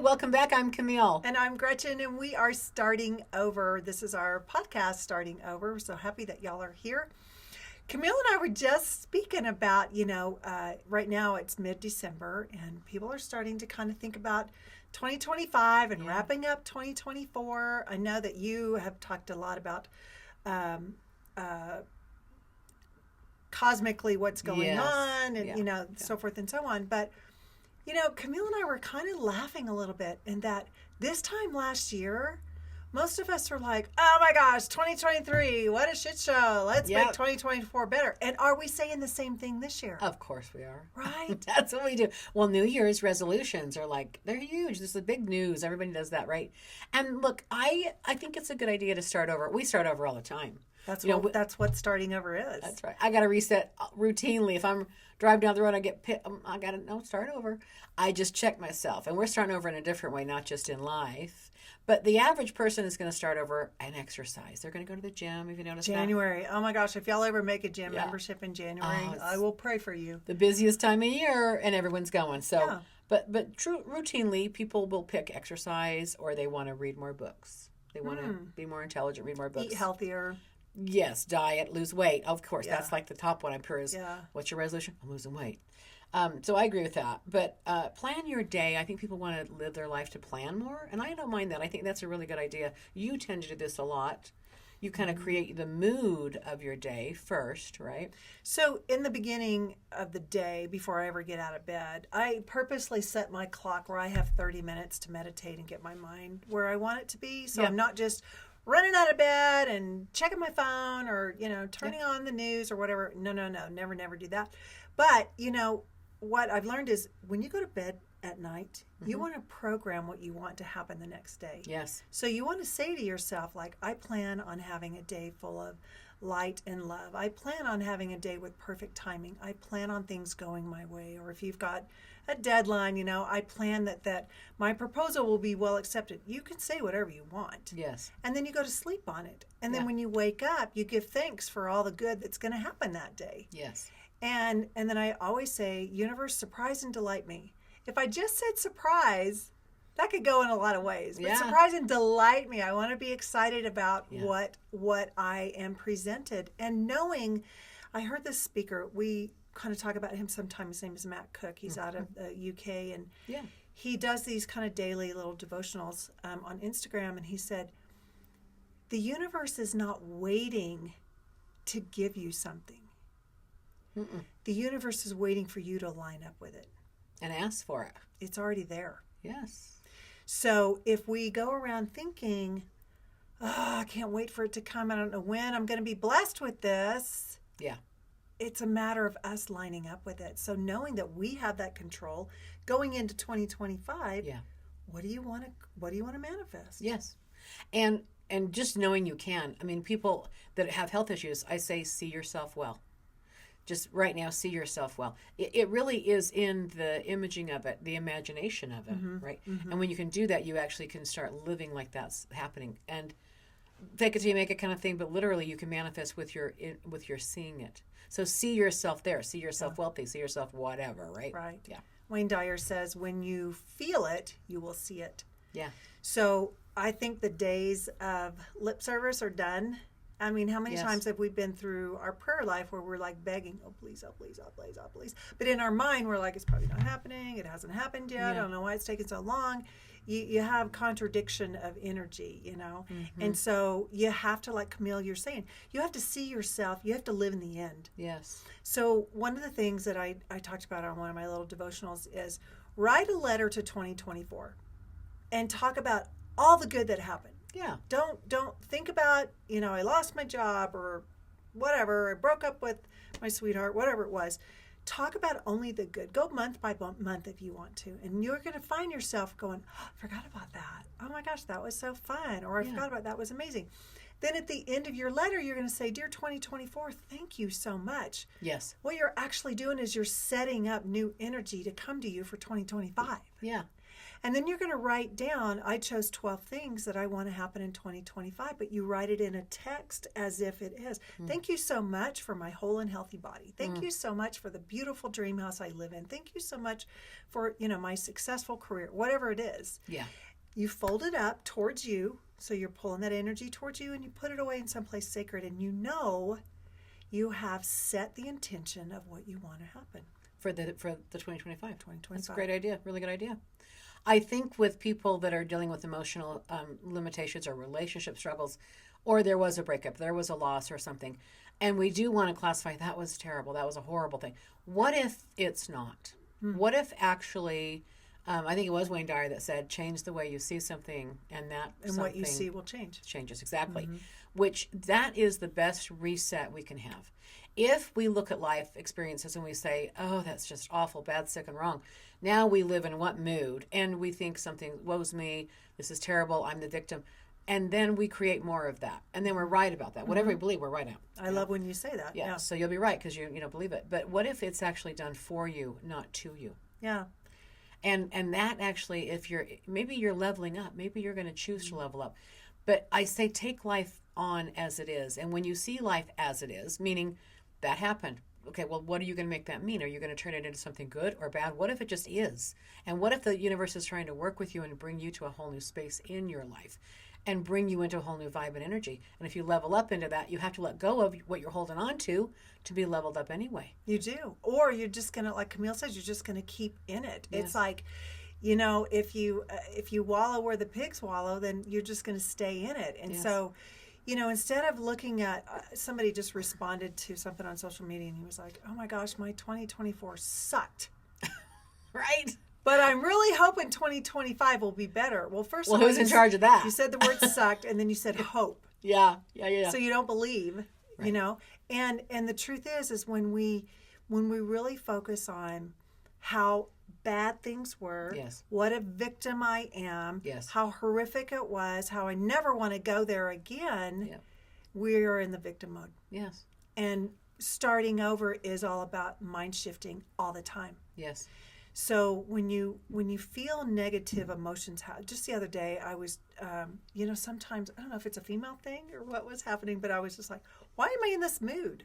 welcome back. I'm Camille. And I'm Gretchen, and we are starting over. This is our podcast, Starting Over. We're so happy that y'all are here. Camille and I were just speaking about, right now it's mid-December, and people are starting to kind of think about 2025 and wrapping up 2024. I know that you have talked a lot about cosmically what's going on and, so forth and so on. But Camille and I were kind of laughing a little bit in that this time last year, most of us were like, oh my gosh, 2023, what a shit show. Let's make 2024 better. And are we saying the same thing this year? Of course we are. Right? That's what we do. Well, New Year's resolutions are like, they're huge. This is big news. Everybody does that, right? And look, I think it's a good idea to start over. We start over all the time. That's what starting over is. That's right. I got to reset routinely. If I'm driving down the road, I get I got to start over. I just check myself. And we're starting over in a different way, not just in life. But the average person is going to start over and exercise. They're going to go to the gym, if you notice January. That. Oh my gosh, if y'all ever make a gym membership in January, I will pray for you. The busiest time of year, and everyone's going. So, but routinely, people will pick exercise, or they want to read more books. They want to be more intelligent, read more books. Eat healthier. Yes, diet, lose weight. Of course, that's like the top one I'm sure is, what's your resolution? I'm losing weight. So I agree with that. But plan your day. I think people want to live their life to plan more. And I don't mind that. I think that's a really good idea. You tend to do this a lot. You kind of create the mood of your day first, right? So in the beginning of the day, before I ever get out of bed, I purposely set my clock where I have 30 minutes to meditate and get my mind where I want it to be. So I'm not just running out of bed and checking my phone or, turning on the news or whatever. No. Never do that. But, what I've learned is when you go to bed at night, you want to program what you want to happen the next day. Yes. So you want to say to yourself, like, I plan on having a day full of light and love. I plan on having a day with perfect timing. I plan on things going my way. Or if you've got a deadline, I plan that my proposal will be well accepted. You can say whatever you want. Yes. And then you go to sleep on it. And then when you wake up, you give thanks for all the good that's going to happen that day. Yes. And then I always say, universe, surprise and delight me. If I just said surprise, that could go in a lot of ways. But surprise and delight me. I want to be excited about what I am presented. And knowing, I heard this speaker, we kind of talk about him sometime. His name is Matt Cook. He's out of the UK. And he does these kind of daily little devotionals on Instagram. And he said, the universe is not waiting to give you something. The universe is waiting for you to line up with it. And ask for it. It's already there. Yes. So if we go around thinking, I can't wait for it to come. I don't know when I'm going to be blessed with this. Yeah. It's a matter of us lining up with it. So knowing that we have that control going into 2025, what do you want to manifest? Yes. And just knowing you can. I mean, people that have health issues, I say, see yourself well. Just right now, see yourself well. It really is in the imaging of it, the imagination of it, right? And when you can do that, you actually can start living like that's happening. And fake it till you make it kind of thing, but literally you can manifest with your seeing it. So see yourself there. See yourself wealthy. See yourself whatever, right? Right. Yeah. Wayne Dyer says, when you feel it, you will see it. Yeah. So I think the days of lip service are done. I mean, how many times have we been through our prayer life where we're like begging, oh, please, oh, please, oh, please, oh, please. But in our mind, we're like, it's probably not happening. It hasn't happened yet. I don't know why it's taking so long. You have contradiction of energy, And so you have to, like Camille, you're saying, you have to see yourself. You have to live in the end. Yes. So one of the things that I talked about on one of my little devotionals is write a letter to 2024 and talk about all the good that happened. Yeah. Don't think about, I lost my job or whatever, I broke up with my sweetheart, whatever it was. Talk about only the good. Go month by month if you want to. And you're going to find yourself going, oh, I forgot about that. Oh my gosh, that was so fun. Or I forgot about that was amazing. Then at the end of your letter, you're going to say, dear 2024, thank you so much. Yes. What you're actually doing is you're setting up new energy to come to you for 2025. Yeah. And then you're going to write down, I chose 12 things that I want to happen in 2025, but you write it in a text as if it is. Thank you so much for my whole and healthy body. Thank you so much for the beautiful dream house I live in. Thank you so much for, my successful career, whatever it is. Yeah. You fold it up towards you, so you're pulling that energy towards you, and you put it away in someplace sacred, and you have set the intention of what you want to happen. For the 2025. 2025. That's a great idea. Really good idea. I think with people that are dealing with emotional limitations or relationship struggles, or there was a breakup, there was a loss or something, and we do want to classify, that was terrible, that was a horrible thing. What if it's not? What if actually... I think it was Wayne Dyer that said, change the way you see something, and what you see will change. Changes, exactly. Which that is the best reset we can have. If we look at life experiences and we say, oh, that's just awful, bad, sick, and wrong. Now we live in what mood? And we think something, woe's me, this is terrible, I'm the victim. And then we create more of that. And then we're right about that. Whatever we believe, we're right about. I love when you say that. Yeah, so you'll be right because you believe it. But what if it's actually done for you, not to you? Yeah. And that actually, maybe you're leveling up, maybe you're going to choose to level up. But I say take life on as it is. And when you see life as it is, meaning that happened, okay, well, what are you going to make that mean? Are you going to turn it into something good or bad? What if it just is? And what if the universe is trying to work with you and bring you to a whole new space in your life and bring you into a whole new vibe and energy? And if you level up into that, you have to let go of what you're holding on to be leveled up anyway. You do. Or you're just going to, like Camille says, you're just going to keep in it. Yes. It's like, if you wallow where the pigs wallow, then you're just going to stay in it. And so, instead of looking at, somebody just responded to something on social media and he was like, oh my gosh, my 2024 sucked. Right? But I'm really hoping 2025 will be better. Well, first of all, who's in charge of that? You said the word sucked, and then you said hope. Yeah. So you don't believe, right. And the truth is when we really focus on how bad things were, yes. what a victim I am, yes. how horrific it was, how I never want to go there again, we're in the victim mode. Yes. And starting over is all about mind shifting all the time. Yes. So when you feel negative emotions, just the other day I was, sometimes, I don't know if it's a female thing or what was happening, but I was just like, why am I in this mood?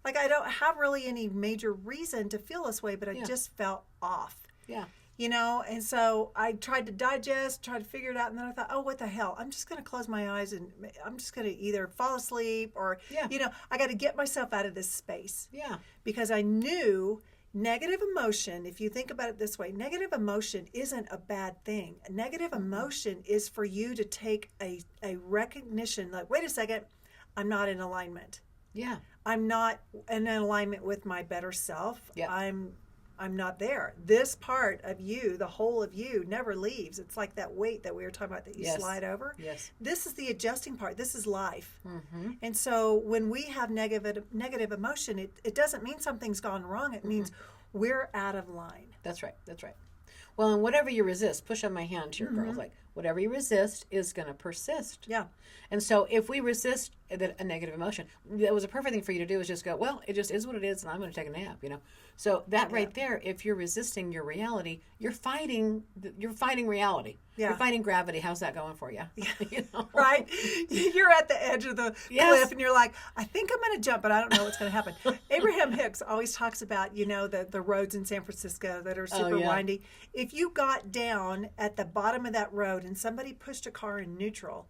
Like I don't have really any major reason to feel this way, but I just felt off. Yeah. And so I tried to digest, tried to figure it out, and then I thought, oh, what the hell? I'm just going to close my eyes and I'm just going to either fall asleep or, I got to get myself out of this space. Yeah. Because I knew negative emotion, if you think about it this way, negative emotion isn't a bad thing. Negative emotion is for you to take a recognition, like, wait a second, I'm not in alignment. Yeah. I'm not in alignment with my better self. Yeah. I'm not there. This part of you, the whole of you, never leaves. It's like that weight that we were talking about that you slide over. Yes. This is the adjusting part. This is life. Mm-hmm. And so when we have negative emotion, it doesn't mean something's gone wrong. It means we're out of line. That's right. Well, and whatever you resist, push on my hand to your girls, like whatever you resist is going to persist. Yeah. And so if we resist a negative emotion, that was a perfect thing for you to do is just go, well, it just is what it is, and I'm going to take a nap, So that right there, if you're resisting your reality, you're fighting reality. Yeah. You're fighting gravity. How's that going for you? Yeah. Right? You're at the edge of the cliff, and you're like, I think I'm going to jump, but I don't know what's going to happen. Abraham Hicks always talks about, the roads in San Francisco that are super windy. If you got down at the bottom of that road and somebody pushed a car in neutral,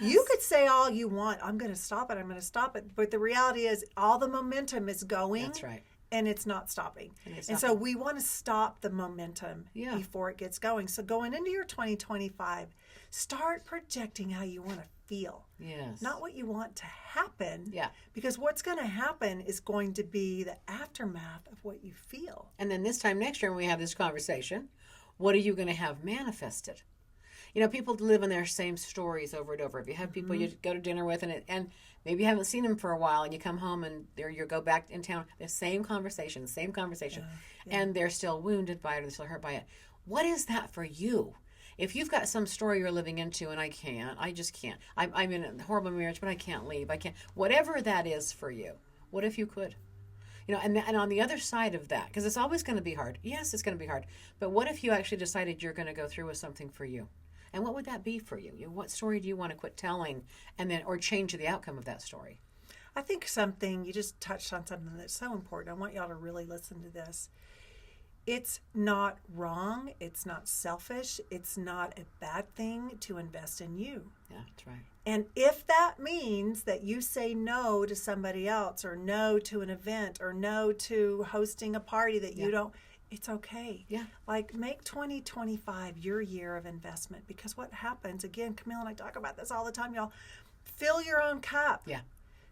you could say all you want, I'm going to stop it. But the reality is all the momentum is going. That's right. And it's not stopping. And so we want to stop the momentum before it gets going. So going into your 2025, start projecting how you want to feel. Yes. Not what you want to happen. Yeah. Because what's going to happen is going to be the aftermath of what you feel. And then this time next year when we have this conversation, what are you going to have manifested? People live in their same stories over and over. If you have people you go to dinner with and maybe you haven't seen them for a while and you come home and you go back in town, the same conversation. And they're still wounded by it or they're still hurt by it. What is that for you? If you've got some story you're living into and I just can't. I'm in a horrible marriage, but I can't leave. I can't. Whatever that is for you, what if you could? And on the other side of that, because it's always going to be hard. Yes, it's going to be hard. But what if you actually decided you're going to go through with something for you? And what would that be for you? What story do you want to quit telling, or change the outcome of that story? I think you just touched on something that's so important. I want y'all to really listen to this. It's not wrong. It's not selfish. It's not a bad thing to invest in you. Yeah, that's right. And if that means that you say no to somebody else, or no to an event, or no to hosting a party that you don't, it's okay. Yeah. Like, make 2025 your year of investment, because what happens, again, Camille and I talk about this all the time, y'all, fill your own cup. Yeah.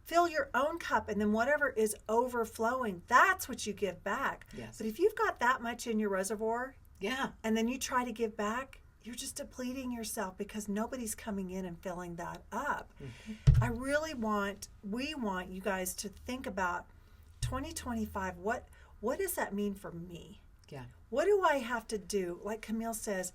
Fill your own cup, and then whatever is overflowing, that's what you give back. Yes. But if you've got that much in your reservoir, yeah, and then you try to give back, you're just depleting yourself, because nobody's coming in and filling that up. Mm-hmm. We want you guys to think about 2025. What does that mean for me? Yeah. What do I have to do? Like Camille says,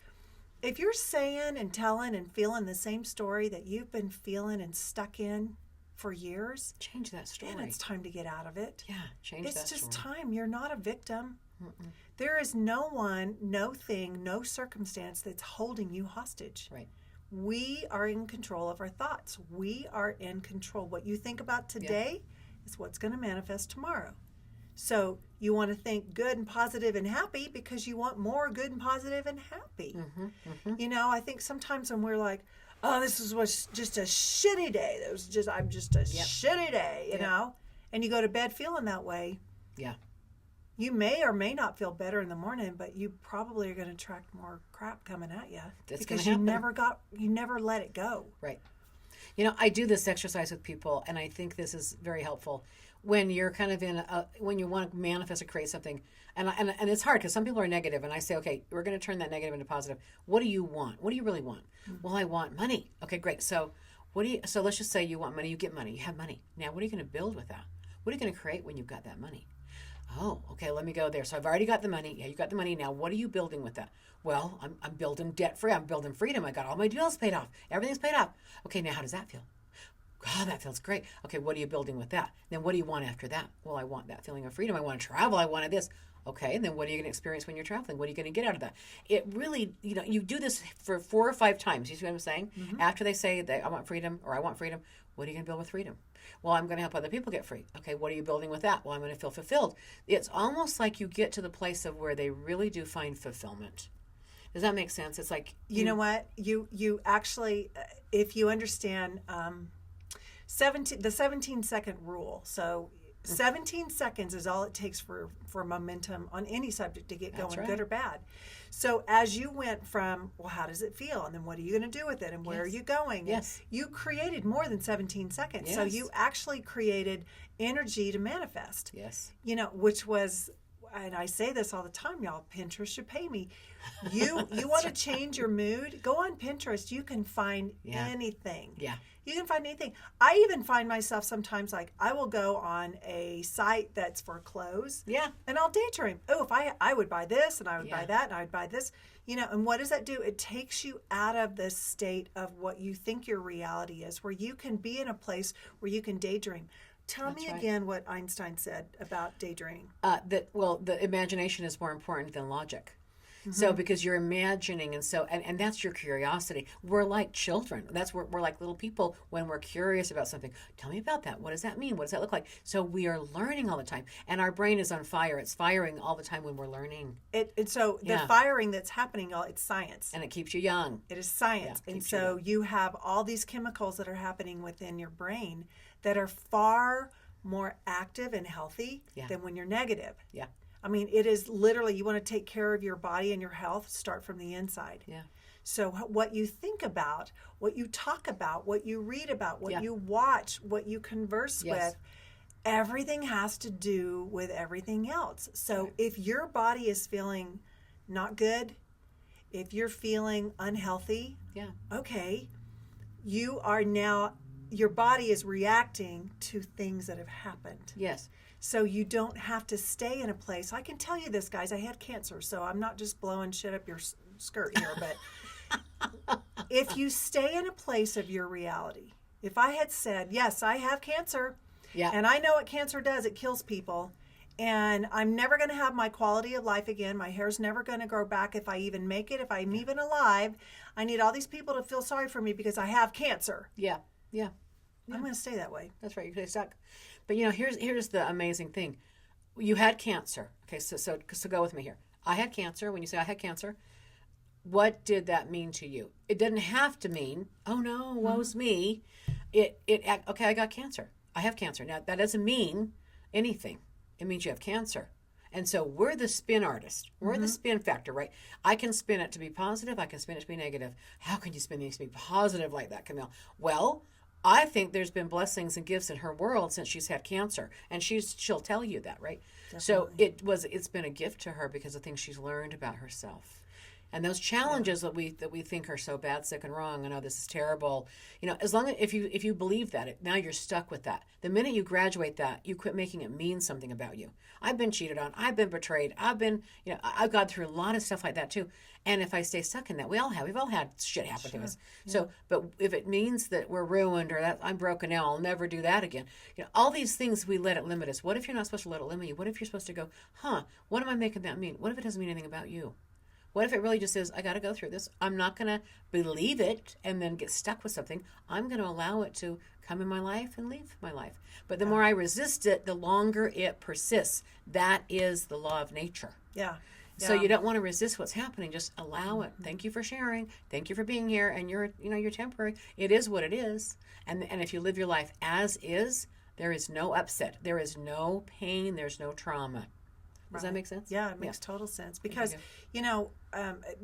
if you're saying and telling and feeling the same story that you've been feeling and stuck in for years, change that story. And it's time to get out of it. Yeah, change that story. It's just time. You're not a victim. Mm-mm. There is no one, no thing, no circumstance that's holding you hostage. Right. We are in control of our thoughts. We are in control. What you think about today is what's going to manifest tomorrow. So you want to think good and positive and happy, because you want more good and positive and happy. Mm-hmm, mm-hmm. I think sometimes when we're like, oh, was just a shitty day. I'm just a shitty day, you know? And you go to bed feeling that way. Yeah. You may or may not feel better in the morning, but you probably are going to attract more crap coming at you. Because you never let it go. Right. I do this exercise with people, and I think this is very helpful when you're kind of when you want to manifest or create something. And it's hard, because some people are negative, and I say, okay, we're going to turn that negative into positive. What do you want? What do you really want? Mm-hmm. Well, I want money. Okay, great. So so let's just say you want money. You get money. You have money. Now, what are you going to build with that? What are you going to create when you've got that money? Oh, okay, let me go there. So I've already got the money. Yeah, you got the money. Now, what are you building with that? Well, I'm building debt-free. I'm building freedom. I got all my bills paid off. Everything's paid off. Okay, now how does that feel? God, that feels great. Okay, what are you building with that? Then what do you want after that? Well, I want that feeling of freedom. I want to travel. I wanted this. Okay, and then what are you going to experience when you're traveling? What are you going to get out of that? It really, you do this for 4 or 5 times. You see what I'm saying? Mm-hmm. After they say that I want freedom, or I want freedom, what are you going to build with freedom? Well, I'm going to help other people get free. Okay, what are you building with that? Well, I'm going to feel fulfilled. It's almost like you get to the place of where they really do find fulfillment. Does that make sense? It's like... You know what? You actually, if you understand the 17-second rule, so 17 seconds is all it takes for momentum on any subject to get going, good or bad. So as you went from, well, how does it feel? And then what are you going to do with it? And where are you going? Yes. And you created more than 17 seconds. Yes. So you actually created energy to manifest. Yes. Which was, and I say this all the time, y'all, Pinterest should pay me. You want to change your mood? Go on Pinterest. You can find anything. Yeah. You can find anything. I even find myself sometimes, like, I will go on a site that's for clothes. Yeah. And I'll daydream. Oh, if I would buy this, and I would buy that, and I would buy this. And what does that do? It takes you out of the state of what you think your reality is, where you can be in a place where you can daydream. Tell me again what Einstein said about daydreaming. The imagination is more important than logic. Mm-hmm. So because you're imagining, and that's your curiosity. We're like children. We're like little people when we're curious about something. Tell me about that. What does that mean? What does that look like? So we are learning all the time, and our brain is on fire. It's firing all the time when we're learning. The firing that's happening, it's science, and it keeps you young. It is science, and so you have all these chemicals that are happening within your brain that are far more active and healthy than when you're negative. Yeah. I mean, it is literally, you want to take care of your body and your health, start from the inside. Yeah. So what you think about, what you talk about, what you read about, what you watch, what you converse with, everything has to do with everything else. So if your body is feeling not good, if you're feeling unhealthy, okay, your body is reacting to things that have happened. Yes. So you don't have to stay in a place. I can tell you this, guys. I had cancer, so I'm not just blowing shit up your skirt here. But if you stay in a place of your reality, if I had said, yes, I have cancer, and I know what cancer does, it kills people, and I'm never going to have my quality of life again. My hair's never going to grow back if I even make it, if I'm even alive. I need all these people to feel sorry for me because I have cancer. Yeah. I'm going to stay that way. That's right. You could stay stuck. But here's the amazing thing. You had cancer. Okay, so go with me here. I had cancer. When you say I had cancer, what did that mean to you? It didn't have to mean, oh no, woe's me. Okay, I got cancer. I have cancer. Now that doesn't mean anything. It means you have cancer. And so we're the spin artist. We're the spin factor, right? I can spin it to be positive. I can spin it to be negative. How can you spin things to be positive like that, Camille? Well, I think there's been blessings and gifts in her world since she's had cancer, and she'll tell you that, right? Definitely. So it's been a gift to her because of things she's learned about herself. And those challenges that we think are so bad, sick, and wrong, and oh, this is terrible. As long as if you believe that, now you're stuck with that. The minute you graduate that, you quit making it mean something about you. I've been cheated on. I've been betrayed. I've gone through a lot of stuff like that too. And if I stay stuck in that, we've all had shit happen to us. Yeah. So, but if it means that we're ruined or that I'm broken now, I'll never do that again. All these things we let it limit us. What if you're not supposed to let it limit you? What if you're supposed to go, what am I making that mean? What if it doesn't mean anything about you? What if it really just is, I got to go through this. I'm not going to believe it and then get stuck with something. I'm going to allow it to come in my life and leave my life. But the more I resist it, the longer it persists. That is the law of nature. Yeah. So you don't want to resist what's happening. Just allow it. Thank you for sharing. Thank you for being here. And you're temporary. It is what it is. And if you live your life as is, there is no upset. There is no pain. There's no trauma. Does that make sense? Yeah, it makes total sense. Because,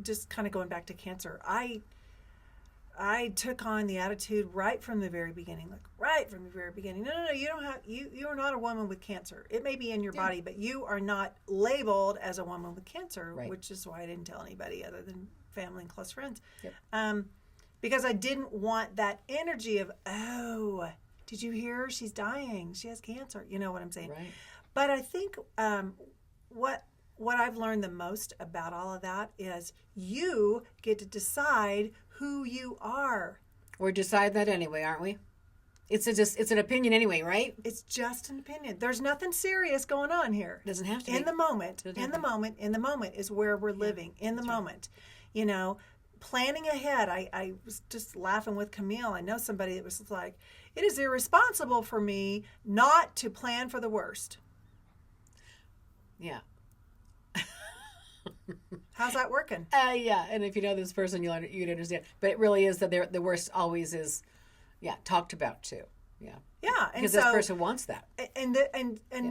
just kind of going back to cancer, I took on the attitude right from the very beginning. No, you are not a woman with cancer. It may be in your body, but you are not labeled as a woman with cancer, which is why I didn't tell anybody other than family and close friends. Yep. Because I didn't want that energy of, oh, did you hear her? She's dying. She has cancer. You know what I'm saying? Right. But I think what I've learned the most about all of that is you get to decide who you are. We're decide that anyway, aren't we? It's an opinion anyway, right? It's just an opinion. There's nothing serious going on here. Doesn't have to in be. the moment is where we're living. In the moment. Right. Planning ahead. I was just laughing with Camille. I know somebody that was like, it is irresponsible for me not to plan for the worst. Yeah. How's that working? Yeah, and if you know this person, you'd understand. But it really is that the worst always is, talked about too. Yeah. Yeah, because this person wants that. And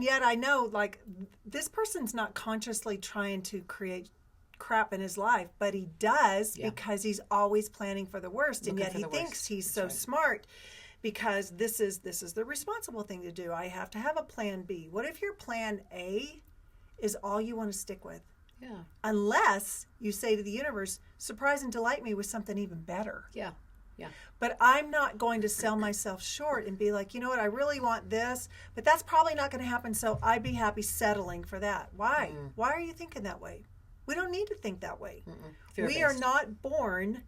yet I know, like, this person's not consciously trying to create crap in his life, but he does because he's always planning for the worst, and yet he thinks he's so smart. Because this is the responsible thing to do. I have to have a plan B. What if your plan A is all you want to stick with? Yeah. Unless you say to the universe, surprise and delight me with something even better. Yeah. Yeah. But I'm not going to sell myself short and be like, you know what, I really want this, but that's probably not going to happen, so I'd be happy settling for that. Why? Mm-mm. Why are you thinking that way? We don't need to think that way. We are not born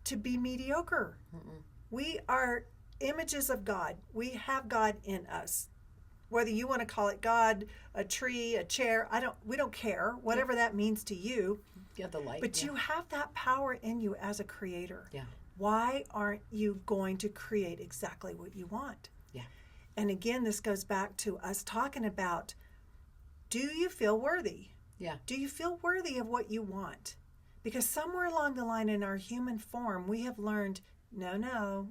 to be mediocre. Mm-mm. We are images of God. We have God in us. Whether you want to call it God, a tree, a chair, we don't care. Whatever that means to you. Yeah, the light. But you have that power in you as a creator. Yeah. Why aren't you going to create exactly what you want? Yeah. And again, this goes back to us talking about, do you feel worthy? Yeah. Do you feel worthy of what you want? Because somewhere along the line in our human form, we have learned, no,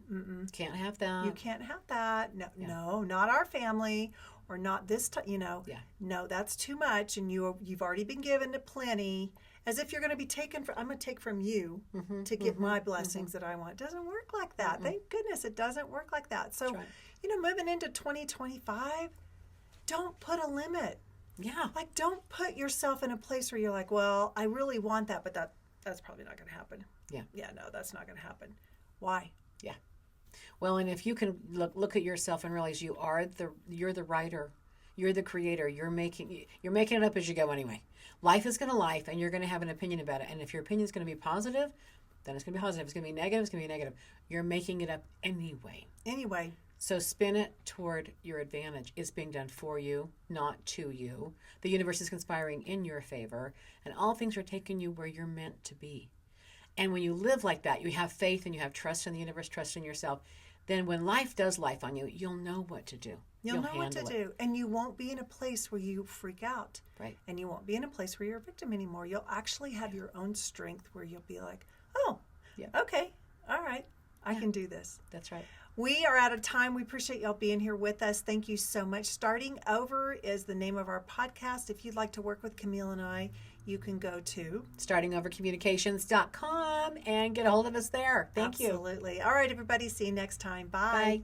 can't have that. You can't have that. No, not our family, or not this No, that's too much, and you've already been given to plenty. As if you're going to be I'm going to take from you to get my blessings that I want. It doesn't work like that. Thank goodness it doesn't work like that. So, right. Moving into 2025, don't put a limit. Yeah. Like, don't put yourself in a place where you're like, well, I really want that, but that's probably not going to happen. Yeah. Yeah, no, that's not going to happen. Why? Yeah. Well, and if you can look at yourself and realize you're the writer, you're the creator, you're making it up as you go anyway. Life is going to life, and you're going to have an opinion about it. And if your opinion is going to be positive, then it's going to be positive. If it's going to be negative, it's going to be negative. You're making it up anyway. Anyway. So spin it toward your advantage. It's being done for you, not to you. The universe is conspiring in your favor, and all things are taking you where you're meant to be. And when you live like that, you have faith and you have trust in the universe, trust in yourself, then when life does life on you, you'll know what to do. You'll know what to do. And you won't be in a place where you freak out. Right. And you won't be in a place where you're a victim anymore. You'll actually have your own strength where you'll be like, oh, okay, all right, I can do this. That's right. We are out of time. We appreciate y'all being here with us. Thank you so much. Starting Over is the name of our podcast. If you'd like to work with Camille and I, you can go to startingovercommunications.com and get a hold of us there. Thank you. Absolutely. All right, everybody. See you next time. Bye. Bye.